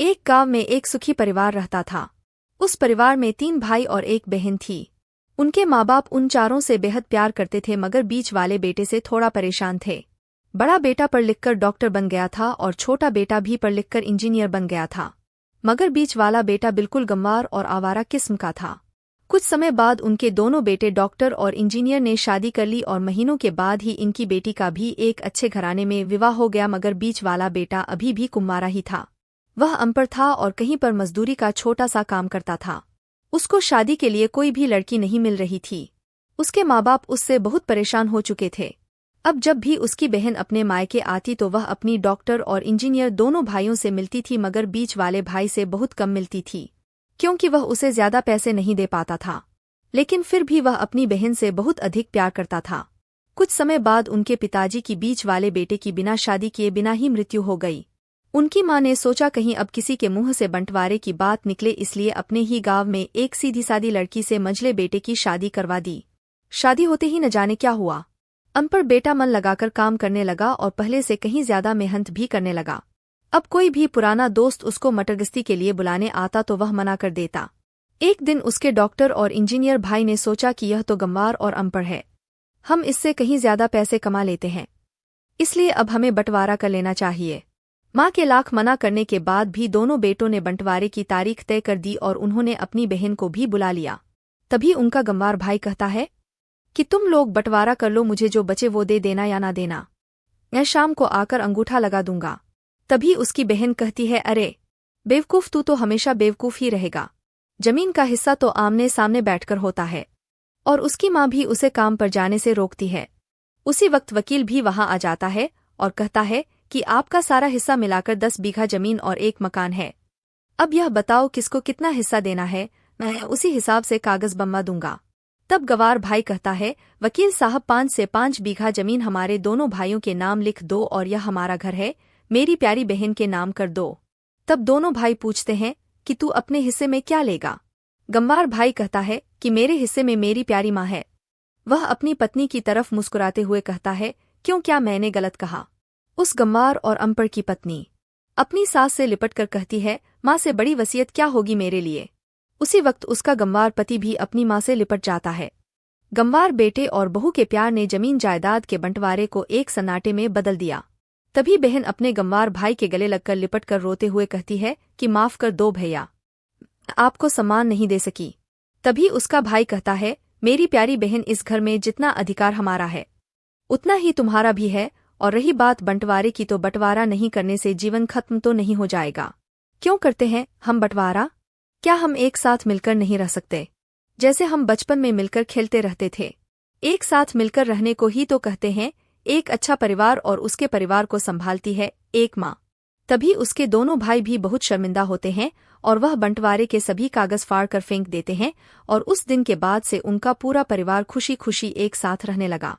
एक गांव में एक सुखी परिवार रहता था। उस परिवार में 3 भाई और एक बहन थी। उनके माँ बाप उन चारों से बेहद प्यार करते थे, मगर बीच वाले बेटे से थोड़ा परेशान थे। बड़ा बेटा पढ़ लिखकर डॉक्टर बन गया था और छोटा बेटा भी पढ़ लिखकर इंजीनियर बन गया था, मगर बीच वाला बेटा बिल्कुल गंवार और आवारा किस्म का था। कुछ समय बाद उनके दोनों बेटे डॉक्टर और इंजीनियर ने शादी कर ली और महीनों के बाद ही इनकी बेटी का भी एक अच्छे घराने में विवाह हो गया, मगर बीच वाला बेटा अभी भी कुंवारा ही था। वह अनपढ़ था और कहीं पर मजदूरी का छोटा सा काम करता था। उसको शादी के लिए कोई भी लड़की नहीं मिल रही थी। उसके माँ बाप उससे बहुत परेशान हो चुके थे। अब जब भी उसकी बहन अपने मायके आती तो वह अपनी डॉक्टर और इंजीनियर दोनों भाइयों से मिलती थी, मगर बीच वाले भाई से बहुत कम मिलती थी, क्योंकि वह उसे ज्यादा पैसे नहीं दे पाता था। लेकिन फिर भी वह अपनी बहन से बहुत अधिक प्यार करता था। कुछ समय बाद उनके पिताजी की बीच वाले बेटे की बिना शादी किए बिना ही मृत्यु हो गई। उनकी माँ ने सोचा कहीं अब किसी के मुंह से बंटवारे की बात निकले, इसलिए अपने ही गांव में एक सीधी सादी लड़की से मंझले बेटे की शादी करवा दी। शादी होते ही न जाने क्या हुआ। अनपढ़ बेटा मन लगाकर काम करने लगा और पहले से कहीं ज्यादा मेहनत भी करने लगा। अब कोई भी पुराना दोस्त उसको मटरगश्ती के लिए बुलाने आता तो वह मना कर देता। एक दिन उसके डॉक्टर और इंजीनियर भाई ने सोचा कि यह तो गंवार और अनपढ़ है, हम इससे कहीं ज्यादा पैसे कमा लेते हैं, इसलिए अब हमें बंटवारा कर लेना चाहिए। माँ के लाख मना करने के बाद भी दोनों बेटों ने बंटवारे की तारीख तय कर दी और उन्होंने अपनी बहन को भी बुला लिया। तभी उनका गंवार भाई कहता है कि तुम लोग बंटवारा कर लो, मुझे जो बचे वो दे देना या ना देना, मैं शाम को आकर अंगूठा लगा दूंगा। तभी उसकी बहन कहती है, अरे बेवकूफ, तू तो हमेशा बेवकूफ ही रहेगा। जमीन का हिस्सा तो आमने सामने बैठकर होता है। और उसकी माँ भी उसे काम पर जाने से रोकती है। उसी वक्त वकील भी वहां आ जाता है और कहता है कि आपका सारा हिस्सा मिलाकर 10 बीघा जमीन और एक मकान है। अब यह बताओ किसको कितना हिस्सा देना है, मैं उसी हिसाब से कागज बनवा दूंगा। तब गंवार भाई कहता है, वकील साहब 5 से 5 बीघा जमीन हमारे दोनों भाइयों के नाम लिख दो और यह हमारा घर है, मेरी प्यारी बहन के नाम कर दो। तब दोनों भाई पूछते हैं कि तू अपने हिस्से में क्या लेगा। गंवार भाई कहता है कि मेरे हिस्से में मेरी प्यारी माँ है। वह अपनी पत्नी की तरफ मुस्कुराते हुए कहता है, क्यों, क्या मैंने गलत कहा। उस गंवार और अनपढ़ की पत्नी अपनी सास से लिपटकर कहती है, माँ से बड़ी वसीयत क्या होगी मेरे लिए। उसी वक्त उसका गंवार पति भी अपनी माँ से लिपट जाता है। गंवार बेटे और बहू के प्यार ने जमीन जायदाद के बंटवारे को एक सन्नाटे में बदल दिया। तभी बहन अपने गंवार भाई के गले लगकर लिपटकर रोते हुए कहती है कि माफ कर दो भैया, आपको सम्मान नहीं दे सकी। तभी उसका भाई कहता है, मेरी प्यारी बहन, इस घर में जितना अधिकार हमारा है उतना ही तुम्हारा भी है, और रही बात बंटवारे की तो बंटवारा नहीं करने से जीवन खत्म तो नहीं हो जाएगा। क्यों करते हैं हम बंटवारा? क्या हम एक साथ मिलकर नहीं रह सकते, जैसे हम बचपन में मिलकर खेलते रहते थे? एक साथ मिलकर रहने को ही तो कहते हैं एक अच्छा परिवार, और उसके परिवार को संभालती है एक माँ। तभी उसके दोनों भाई भी बहुत शर्मिंदा होते हैं और वह बंटवारे के सभी कागज फाड़ कर फेंक देते हैं, और उस दिन के बाद से उनका पूरा परिवार खुशी खुशी एक साथ रहने लगा।